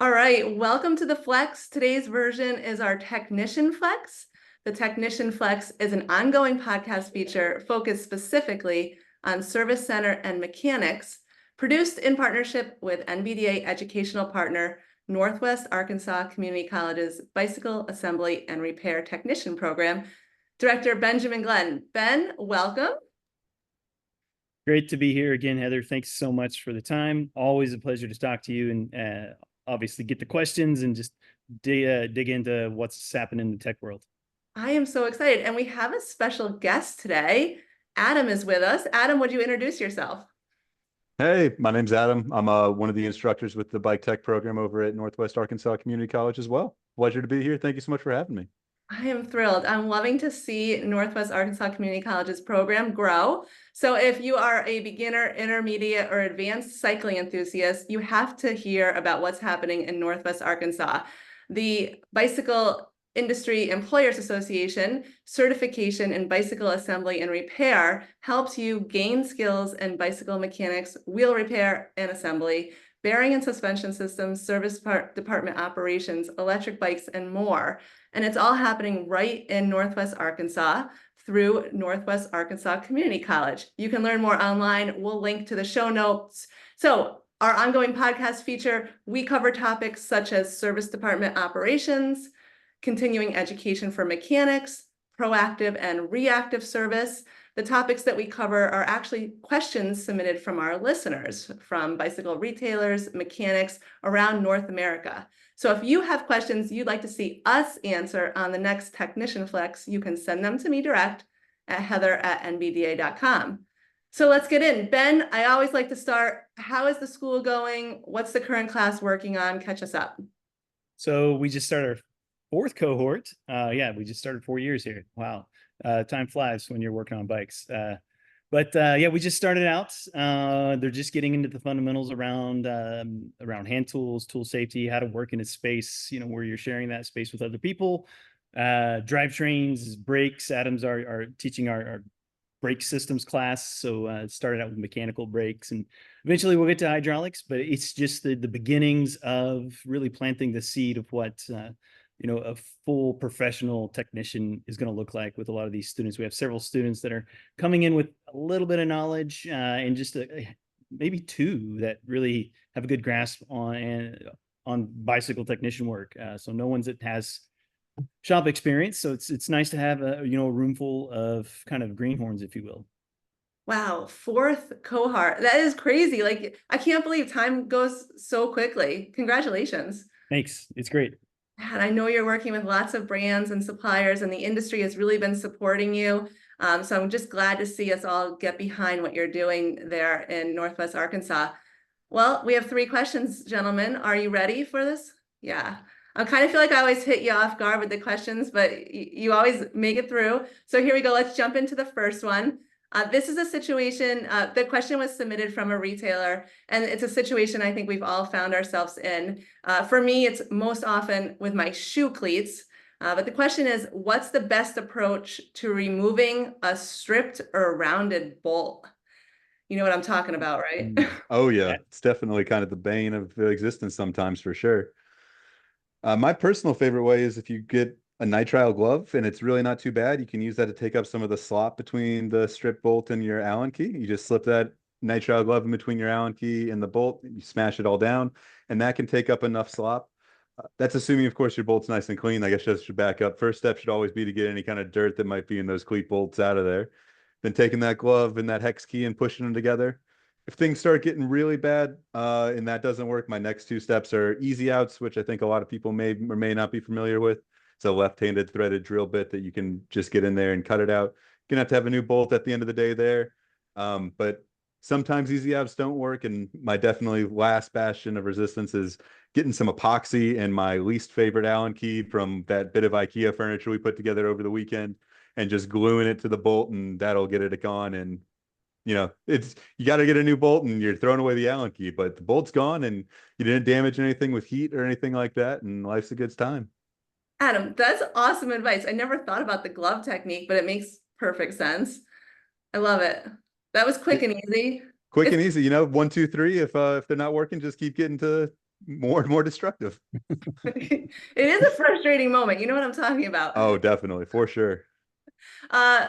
All right, welcome to the Flex. Today's version is our Technician Flex. The Technician Flex is an ongoing podcast feature focused specifically on service center and mechanics, produced in partnership with NBDA educational partner, Northwest Arkansas Community College's Bicycle Assembly and Repair Technician Program, Director Benjamin Glenn. Ben, welcome. Great to be here again, Heather. Thanks so much for the time. Always a pleasure to talk to you and obviously get the questions and just dig into what's happening in the tech world. I am so excited. And we have a special guest today. Adam is with us. Adam, would you introduce yourself? Hey, my name's Adam. I'm one of the instructors with the bike tech program over at Northwest Arkansas Community College as well. Pleasure to be here. Thank you so much for having me. I am thrilled. I'm loving to see Northwest Arkansas Community College's program grow. So if you are a beginner, intermediate, or advanced cycling enthusiast, you have to hear about what's happening in Northwest Arkansas. The Bicycle Industry Employers Association certification in bicycle assembly and repair helps you gain skills in bicycle mechanics, wheel repair and assembly, bearing and suspension systems, service department operations, electric bikes, and more. And it's all happening right in Northwest Arkansas through Northwest Arkansas Community College. You can learn more online. We'll link to the show notes. So our ongoing podcast feature, we cover topics such as service department operations, continuing education for mechanics, proactive and reactive service. The topics that we cover are actually questions submitted from our listeners, from bicycle retailers, mechanics around North America. So if you have questions you'd like to see us answer on the next Technician Flex, you can send them to me direct at heather@nbda.com. So let's get in. Ben, I always like to start. How is the school going? What's the current class working on? Catch us up. So we just started our fourth cohort. We just started 4 years here. Wow. Time flies when you're working on bikes. We just started out. They're just getting into the fundamentals around hand tools, tool safety, how to work in a space, where you're sharing that space with other people. Drivetrains, brakes. Adam's are teaching our brake systems class. So it started out with mechanical brakes, and eventually we'll get to hydraulics. But it's just the beginnings of really planting the seed of what a full professional technician is going to look like with a lot of these students. We have several students that are coming in with a little bit of knowledge and just maybe two that really have a good grasp on bicycle technician work. So no one's that has shop experience. So it's nice to have a room full of kind of greenhorns, if you will. Wow, fourth cohort. That is crazy. Like, I can't believe time goes so quickly. Congratulations. Thanks. It's great. And I know you're working with lots of brands and suppliers, and the industry has really been supporting you. So I'm just glad to see us all get behind what you're doing there in Northwest Arkansas. Well, we have 3 questions, gentlemen. Are you ready for this? Yeah. I kind of feel like I always hit you off guard with the questions, but you always make it through. So here we go. Let's jump into the first one. This is a situation, the question was submitted from a retailer, and it's a situation I think we've all found ourselves in. For me, it's most often with my shoe cleats. But the question is, what's the best approach to removing a stripped or rounded bolt? You know what I'm talking about, right? Oh, yeah. It's definitely kind of the bane of existence sometimes, for sure. My personal favorite way is if you get a nitrile glove, and it's really not too bad. You can use that to take up some of the slop between the strip bolt and your Allen key. You just slip that nitrile glove in between your Allen key and the bolt, you smash it all down, and that can take up enough slop. That's assuming, of course, your bolt's nice and clean. I guess just should back up. First step should always be to get any kind of dirt that might be in those cleat bolts out of there. Then taking that glove and that hex key and pushing them together. If things start getting really bad and that doesn't work, my next 2 steps are easy outs, which I think a lot of people may or may not be familiar with. It's a left-handed threaded drill bit that you can just get in there and cut it out. You're gonna have a new bolt at the end of the day there. But sometimes easy outs don't work. And my definitely last bastion of resistance is getting some epoxy and my least favorite Allen key from that bit of IKEA furniture we put together over the weekend and just gluing it to the bolt, and that'll get it gone. And it's, you got to get a new bolt and you're throwing away the Allen key, but the bolt's gone and you didn't damage anything with heat or anything like that. And life's a good time. Adam, that's awesome advice. I never thought about the glove technique, but it makes perfect sense. I love it. That was quick and easy. Quick and easy, 1, 2, 3. If they're not working, just keep getting to more and more destructive. It is a frustrating moment. You know what I'm talking about. Oh, definitely, for sure.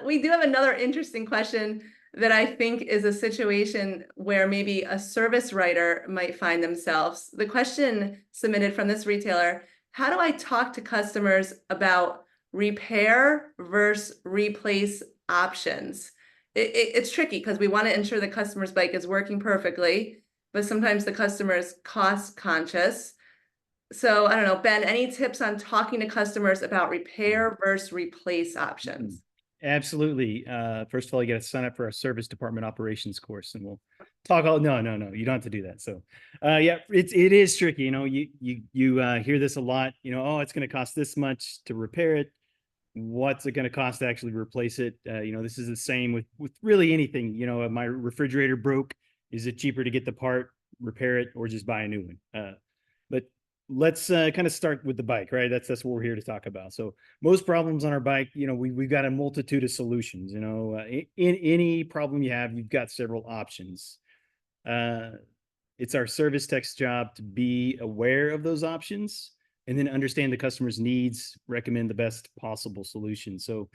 We do have another interesting question that I think is a situation where maybe a service writer might find themselves. The question submitted from this retailer: how do I talk to customers about repair versus replace options? It's tricky because we want to ensure the customer's bike is working perfectly, but sometimes the customer is cost conscious. So I don't know, Ben, any tips on talking to customers about repair versus replace options? Absolutely. First of all, you got to sign up for our service department operations course, and we'll talk all. No, you don't have to do that. So, yeah, it is tricky. You know, you hear this a lot. You know, oh, it's going to cost this much to repair it. What's it going to cost to actually replace it? You know, this is the same with really anything. You know, my refrigerator broke. Is it cheaper to get the part, repair it, or just buy a new one? But let's kind of start with the bike, right? That's what we're here to talk about. So most problems on our bike, you know, we've got a multitude of solutions. You know, in any problem you have, you've got several options. It's our service tech's job to be aware of those options and then understand the customer's needs, recommend the best possible solution. So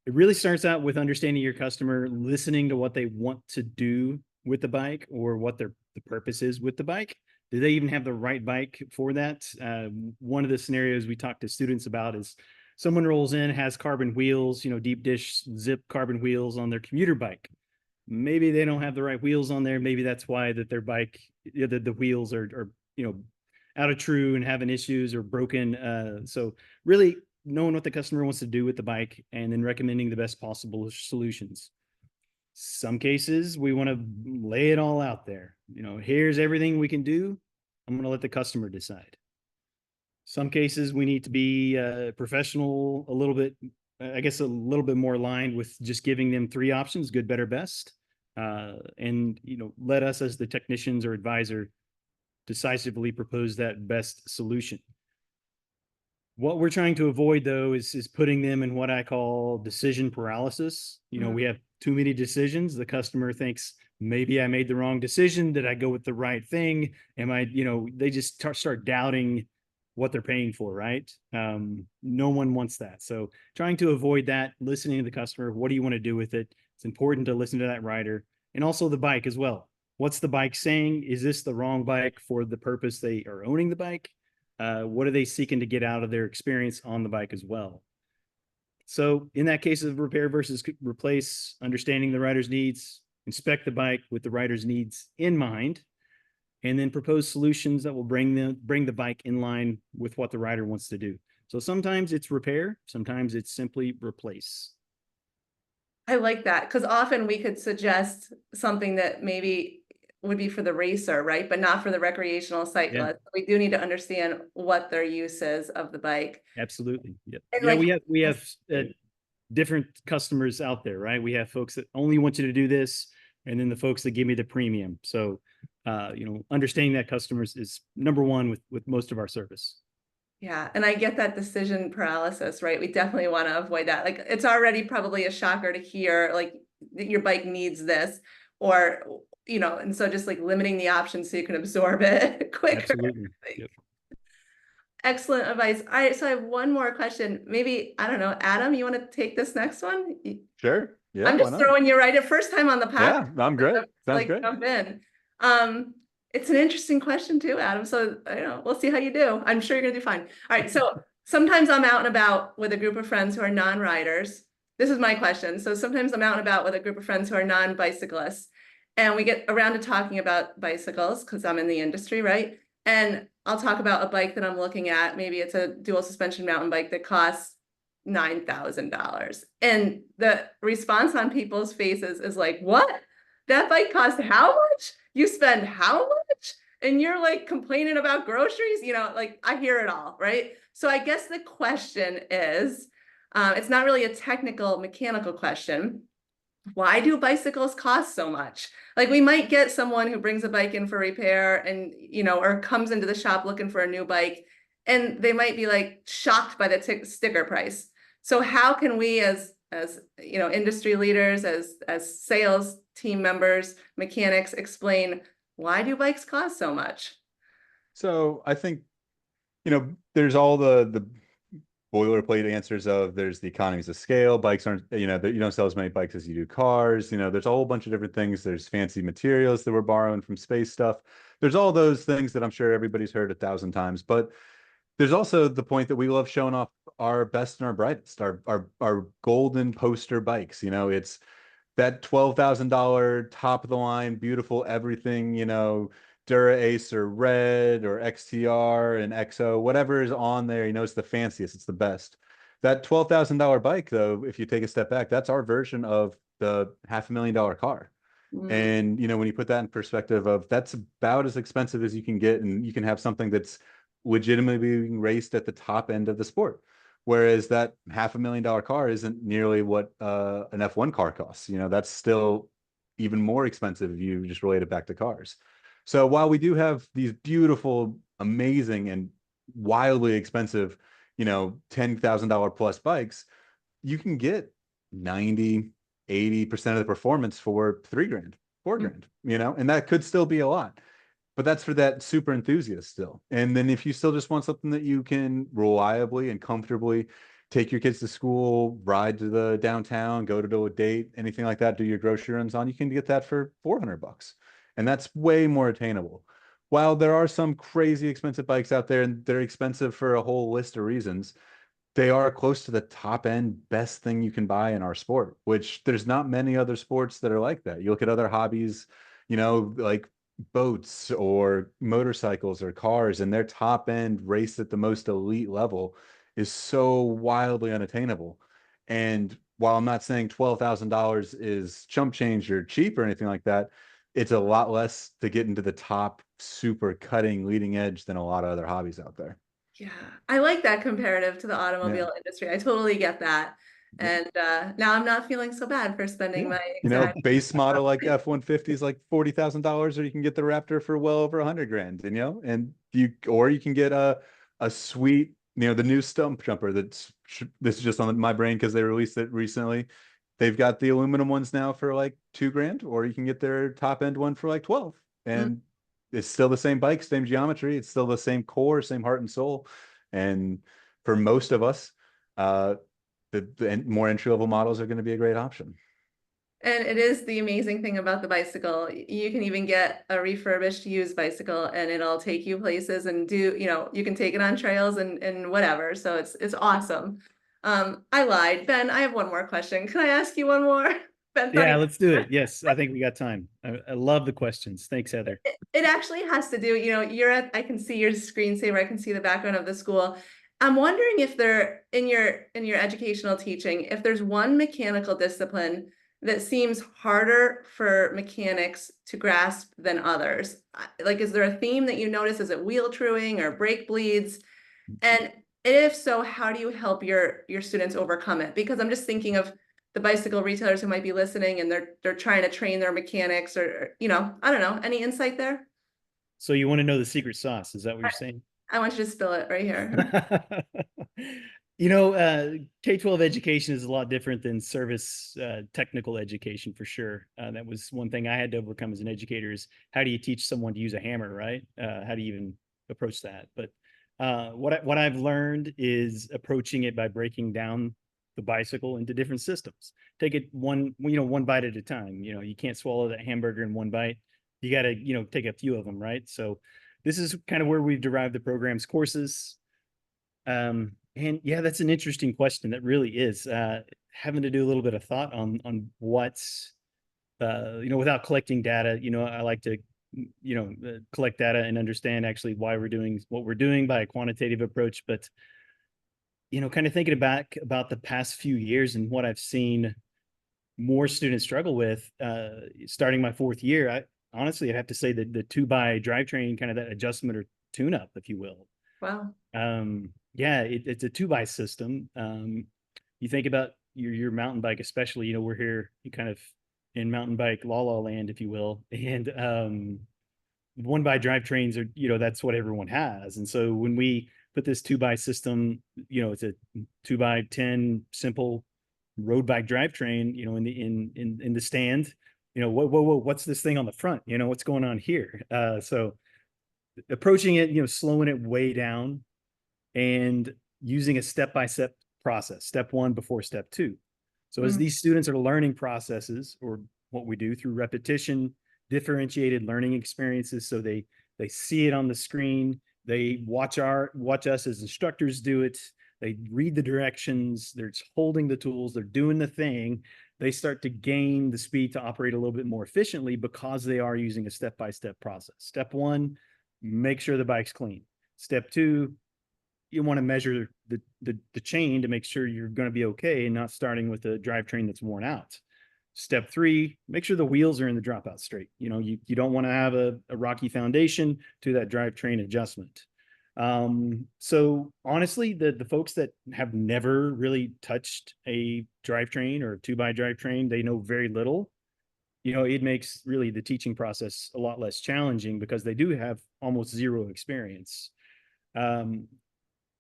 it really starts out with understanding your customer, listening to what they want to do with the bike or what the purpose is with the bike. Do they even have the right bike for that? One of the scenarios we talk to students about is someone rolls in, has carbon wheels, you know, deep dish zip carbon wheels on their commuter bike. Maybe they don't have the right wheels on there. Maybe that's why that their bike, the wheels are, you know, out of true and having issues or broken. So really knowing what the customer wants to do with the bike and then recommending the best possible solutions. Some cases we want to lay it all out there. You know, here's everything we can do. I'm going to let the customer decide. Some cases we need to be professional a little bit, I guess a little bit more aligned with just giving them 3 options, good, better, best. And, you know, let us as the technicians or advisor decisively propose that best solution. What we're trying to avoid, though, is putting them in what I call decision paralysis. You know, we have too many decisions. The customer thinks maybe I made the wrong decision. Did I go with the right thing? Am I, you know, they just start doubting what they're paying for, right? No one wants that. So trying to avoid that, listening to the customer, what do you want to do with it? It's important to listen to that rider and also the bike as well. What's the bike saying? Is this the wrong bike for the purpose they are owning the bike? What are they seeking to get out of their experience on the bike as well? So in that case of repair versus replace, understanding the rider's needs, inspect the bike with the rider's needs in mind, and then propose solutions that will bring the bike in line with what the rider wants to do. So sometimes it's repair, sometimes it's simply replace. I like that because often we could suggest something that maybe would be for the racer, right? But not for the recreational cyclist. Yeah. We do need to understand what their use is of the bike. Absolutely. Yeah. And yeah, like, we have different customers out there, right? We have folks that only want you to do this, and then the folks that give me the premium. So, you know, understanding that customers is number one with most of our service. Yeah, and I get that decision paralysis, right? We definitely want to avoid that. Like, it's already probably a shocker to hear, like, your bike needs this, or, you know, and so just like limiting the options so you can absorb it quicker. Absolutely. Yep. Excellent advice. All right, so I have one more question. Maybe, I don't know, Adam, you want to take this next one? Sure. Yeah. I'm just throwing you right at first time on the podcast. Yeah, I'm great. Sounds great. Jump in. It's an interesting question too, Adam. So, you know, we'll see how you do. I'm sure you're gonna do fine. All right. So sometimes I'm out and about with a group of friends who are non-riders. This is my question. So sometimes I'm out and about with a group of friends who are non-bicyclists, and we get around to talking about bicycles because I'm in the industry, right? And I'll talk about a bike that I'm looking at. Maybe it's a dual suspension mountain bike that costs $9,000. And the response on people's faces is like, what? That bike costs how much? You spend how much? And you're like complaining about groceries, you know, like I hear it all, right? So I guess the question is, it's not really a technical mechanical question. Why do bicycles cost so much? Like, we might get someone who brings a bike in for repair and, you know, or comes into the shop looking for a new bike, and they might be like shocked by the sticker price. So how can we as you know, industry leaders, as sales team members, mechanics, explain why do bikes cost so much? So I think, there's all the boilerplate answers of there's the economies of scale. Bikes aren't, you don't sell as many bikes as you do cars. There's a whole bunch of different things. There's fancy materials that we're borrowing from space stuff. There's all those things that I'm sure everybody's heard 1,000 times. But there's also the point that we love showing off our best and our brightest, our golden poster bikes. It's that $12,000 top of the line, beautiful everything, Dura Ace or Red or XTR and XO, whatever is on there, it's the fanciest, it's the best. That $12,000 bike, though, if you take a step back, that's our version of the $500,000 car. Mm. And when you put that in perspective of that's about as expensive as you can get, and you can have something that's legitimately being raced at the top end of the sport. Whereas that $500,000 car isn't nearly what an F1 car costs. That's still even more expensive if you just relate it back to cars. So while we do have these beautiful, amazing, and wildly expensive, $10,000 plus bikes, you can get 90-80% of the performance for $3,000, $4,000, and that could still be a lot. But that's for that super enthusiast still. And then if you still just want something that you can reliably and comfortably take your kids to school, ride to the downtown, go to a date, anything like that, do your grocery runs on, you can get that for $400. And that's way more attainable. While there are some crazy expensive bikes out there, and they're expensive for a whole list of reasons, they are close to the top end best thing you can buy in our sport, which there's not many other sports that are like that. You look at other hobbies, like boats or motorcycles or cars, and their top end race at the most elite level is so wildly unattainable. And while I'm not saying $12,000 is chump change or cheap or anything like that, it's a lot less to get into the top super cutting leading edge than a lot of other hobbies out there. Yeah, I like that comparative to the Yeah. automobile industry. I totally get that. Yeah. And now I'm not feeling so bad for spending Yeah. my exact. Base model like F-150 is like $40,000, or you can get the Raptor for well over $100,000, and you can get a sweet, the new stump jumper this is just on my brain because they released it recently. They've got the aluminum ones now for like $2,000, or you can get their top end one for like 12. And it's still the same bike, same geometry, it's still the same core, same heart and soul. And for most of us, the more entry level models are going to be a great option. And it is the amazing thing about the bicycle. You can even get a refurbished used bicycle and it'll take you places and you can take it on trails and whatever. So it's awesome. I lied. Ben, I have one more question. Can I ask you one more? Ben thought Yeah, let's do it. Yes, I think we got time. I love the questions. Thanks, Heather. it actually has to do, I can see your screensaver, I can see the background of the school. I'm wondering if in your educational teaching, if there's one mechanical discipline that seems harder for mechanics to grasp than others. Like, is there a theme that you notice? Is it wheel truing or brake bleeds? And if so, how do you help your students overcome it? Because I'm just thinking of the bicycle retailers who might be listening and they're trying to train their mechanics or I don't know. Any insight there? So you want to know the secret sauce? Is that what you're saying? I want you to spill it right here. K-12 education is a lot different than service technical education for sure. That was one thing I had to overcome as an educator is how do you teach someone to use a hammer, right? How do you even approach that? But what I've learned is approaching it by breaking down the bicycle into different systems. Take it one bite at a time. You can't swallow that hamburger in one bite. You got to, take a few of them, right? So this is kind of where we've derived the program's courses. And yeah, that's an interesting question. That really is having to do a little bit of thought on what's, without collecting data. I like to, collect data and understand actually why we're doing what we're doing by a quantitative approach. But, kind of thinking back about the past few years and what I've seen more students struggle with, starting my fourth year, honestly, I'd have to say that the 2x drivetrain, kind of that adjustment or tune up, if you will. Wow. Yeah, it's a 2x system. You think about your mountain bike, especially, we're here kind of in mountain bike la la land, if you will. And 1x drivetrains are, that's what everyone has. And so when we put this 2x system, it's a 2x10 simple road bike drivetrain, in the stand, what's this thing on the front? What's going on here? So approaching it, slowing it way down and using a step-by-step process, step one before step two. So as these students are learning processes, or what we do through repetition, differentiated learning experiences, so they see it on the screen, they watch us as instructors do it, they read the directions, they're holding the tools, they're doing the thing, they start to gain the speed to operate a little bit more efficiently because they are using a step-by-step process. Step one, make sure the bike's clean. Step two, you want to measure the chain to make sure you're going to be okay and not starting with a drivetrain that's worn out. Step three, make sure the wheels are in the dropout straight. You don't want to have a rocky foundation to that drivetrain adjustment. So honestly, the folks that have never really touched a drivetrain or a 2x drivetrain, they know very little. It makes really the teaching process a lot less challenging because they do have almost zero experience.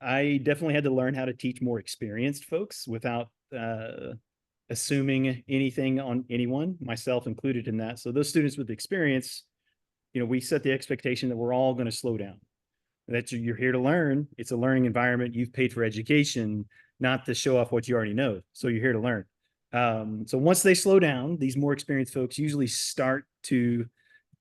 I definitely had to learn how to teach more experienced folks without assuming anything on anyone, myself included in that. So those students with experience, we set the expectation that we're all going to slow down. That you're here to learn. It's a learning environment. You've paid for education, not to show off what you already know. So you're here to learn. So once they slow down, these more experienced folks usually start to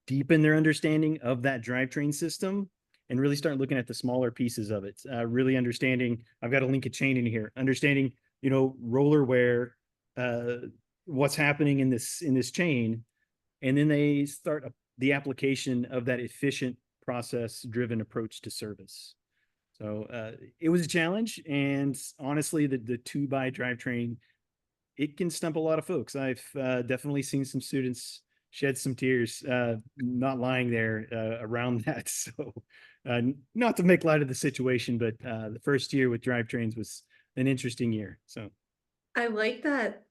deepen their understanding of that drivetrain system and really start looking at the smaller pieces of it. Really understanding, I've got to link a chain in here, understanding, roller wear, what's happening in this chain. And then they start the application of that efficient process driven approach to service. So it was a challenge. And honestly, the 2x drivetrain, it can stump a lot of folks. I've definitely seen some students shed some tears, not lying there around that. So not to make light of the situation, but the first year with drivetrains was an interesting year. So I like that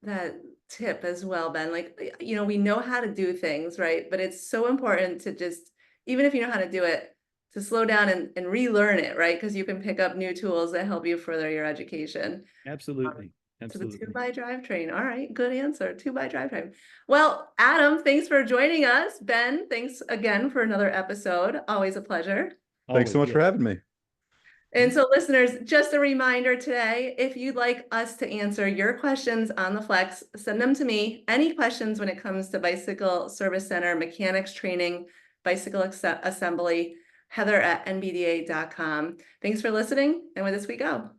tip as well, Ben. Like, we know how to do things, right? But it's so important to just, even if you know how to do it, to slow down and relearn it, right? Because you can pick up new tools that help you further your education. absolutely. To the Absolutely. 2x drivetrain. All right, good answer. 2x drivetrain. Well, Adam, thanks for joining us. Ben, thanks again for another episode. Always a pleasure. Thanks so much for having me. And so listeners, just a reminder today, if you'd like us to answer your questions on the Flex, send them to me. Any questions when it comes to bicycle service center, mechanics training, bicycle assembly, Heather at NBDA.com. Thanks for listening. And with this we go.